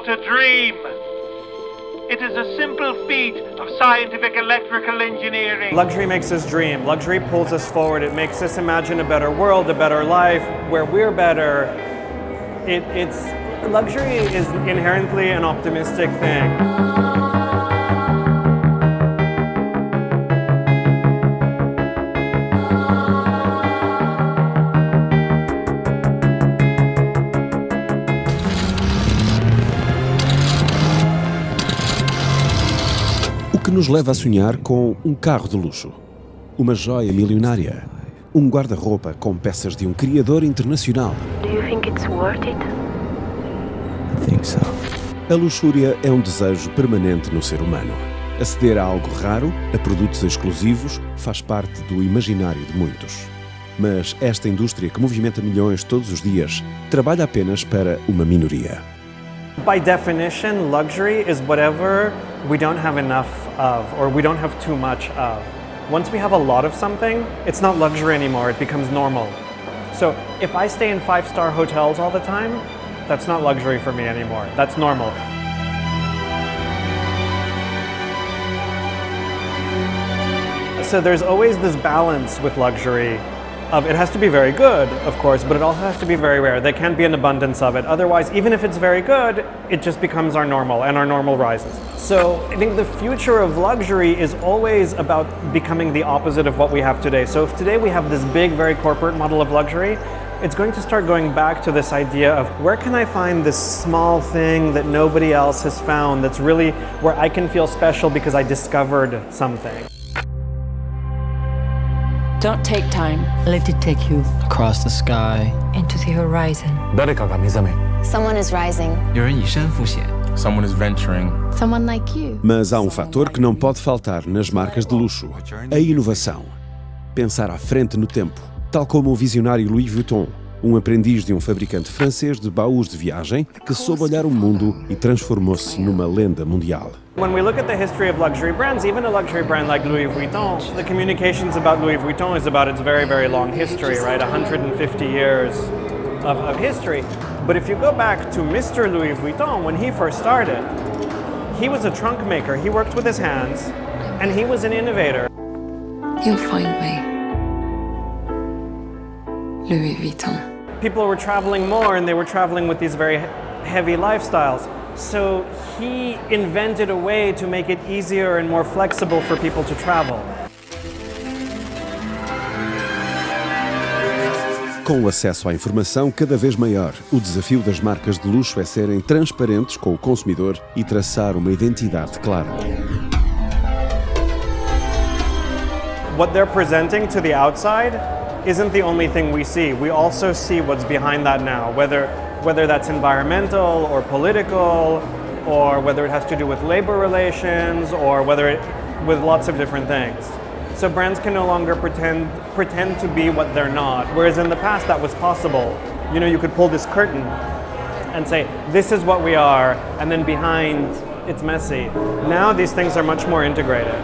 not a dream. It is a simple feat of scientific electrical engineering. Luxury makes us dream. Luxury pulls us forward. It makes us imagine a better world, a better life, where we're better. Luxury is inherently an optimistic thing. Que nos leva a sonhar com um carro de luxo, uma joia milionária, um guarda-roupa com peças de um criador internacional. Do you think it's worth it? I think so. A luxúria é um desejo permanente no ser humano. Aceder a algo raro, a produtos exclusivos, faz parte do imaginário de muitos. Mas esta indústria que movimenta milhões todos os dias trabalha apenas para uma minoria. By definition, luxury is whatever we don't have enough of, or we don't have too much of. Once we have a lot of something, it's not luxury anymore, it becomes normal. So if I stay in 5-star hotels all the time, that's not luxury for me anymore, that's normal. So there's always this balance with luxury. It has to be very good, of course, but it also has to be very rare. There can't be an abundance of it. Otherwise, even if it's very good, it just becomes our normal, and our normal rises. So I think the future of luxury is always about becoming the opposite of what we have today. So if today we have this big, very corporate model of luxury, it's going to start going back to this idea of where can I find this small thing that nobody else has found that's really where I can feel special because I discovered something. Don't take time. Let it take you Across the sky. into the horizon. 誰かが目覚め Someone is rising. 有人以身赴险 Someone is venturing. Someone like you. Mas há um fator que não pode faltar nas marcas de luxo: a inovação. Pensar à frente no tempo, tal como o visionário Louis Vuitton, um aprendiz de um fabricante francês de baús de viagem que soube olhar o mundo e transformou-se numa lenda mundial. When we look at the history of luxury brands, even a luxury brand like Louis Vuitton, the communications about Louis Vuitton is about its very, very long history, right? 150 years of history. But if you go back to Mr. Louis Vuitton, when he first started, he was a trunk maker. He worked with his hands, and he was an innovator. You'll find me. Louis Vuitton. People were traveling more, and they were traveling with these very heavy lifestyles. So he invented a way to make it easier and more flexible for people to travel. Com o acesso à informação cada vez maior, o desafio das marcas de luxo é serem transparentes com o consumidor e traçar uma identidade clara. What they're presenting to the outside isn't the only thing we see. We also see what's behind that now, whether that's environmental or political, or whether it has to do with labor relations, or with lots of different things. So brands can no longer pretend to be what they're not, whereas in the past that was possible. You know, you could pull this curtain and say, this is what we are, and then behind, it's messy. Now these things are much more integrated.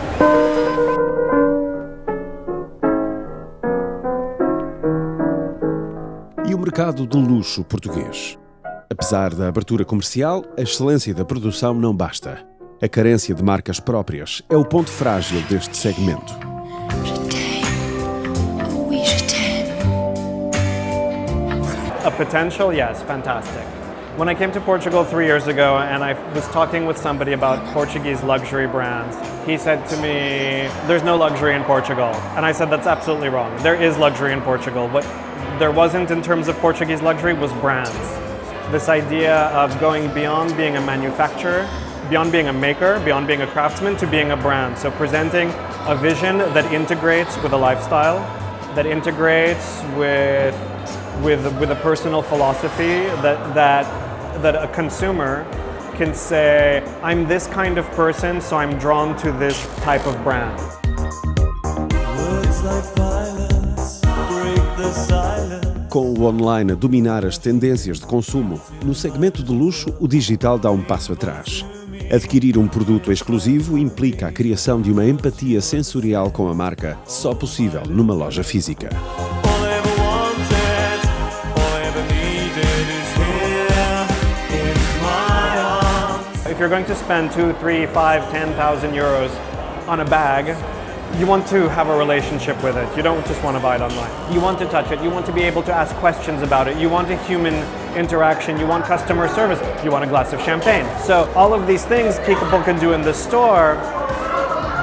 E o mercado de luxo português? Apesar da abertura comercial, a excelência da produção não basta. A carência de marcas próprias é o ponto frágil deste segmento. A potential, yes, fantastic. When I came to Portugal 3 years ago and I was talking with somebody about Portuguese luxury brands, he said to me, there's no luxury in Portugal. And I said, that's absolutely wrong. There is luxury in Portugal. What there wasn't in terms of Portuguese luxury was brands. This idea of going beyond being a manufacturer, beyond being a maker, beyond being a craftsman, to being a brand. So presenting a vision that integrates with a lifestyle, that integrates with a personal philosophy, that a consumer can say, I'm this kind of person, so I'm drawn to this type of brand. Words like violence break the silence. Com o online a dominar as tendências de consumo, no segmento de luxo, o digital dá um passo atrás. Adquirir um produto exclusivo implica a criação de uma empatia sensorial com a marca, só possível numa loja física. If you're going to spend 2, 3, 5, 10,000 euros on a bag, you want to have a relationship with it. You don't just want to buy it online. You want to touch it. You want to be able to ask questions about it. You want a human interaction. You want customer service. You want a glass of champagne. So all of these things people can do in the store,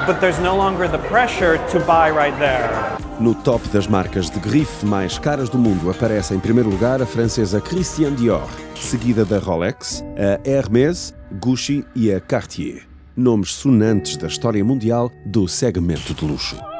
but there's no longer the pressure to buy right there. No top das marcas de grife mais caras do mundo aparece em primeiro lugar a francesa Christian Dior, seguida da Rolex, a Hermès, Gucci e a Cartier. Nomes sonantes da história mundial do segmento de luxo.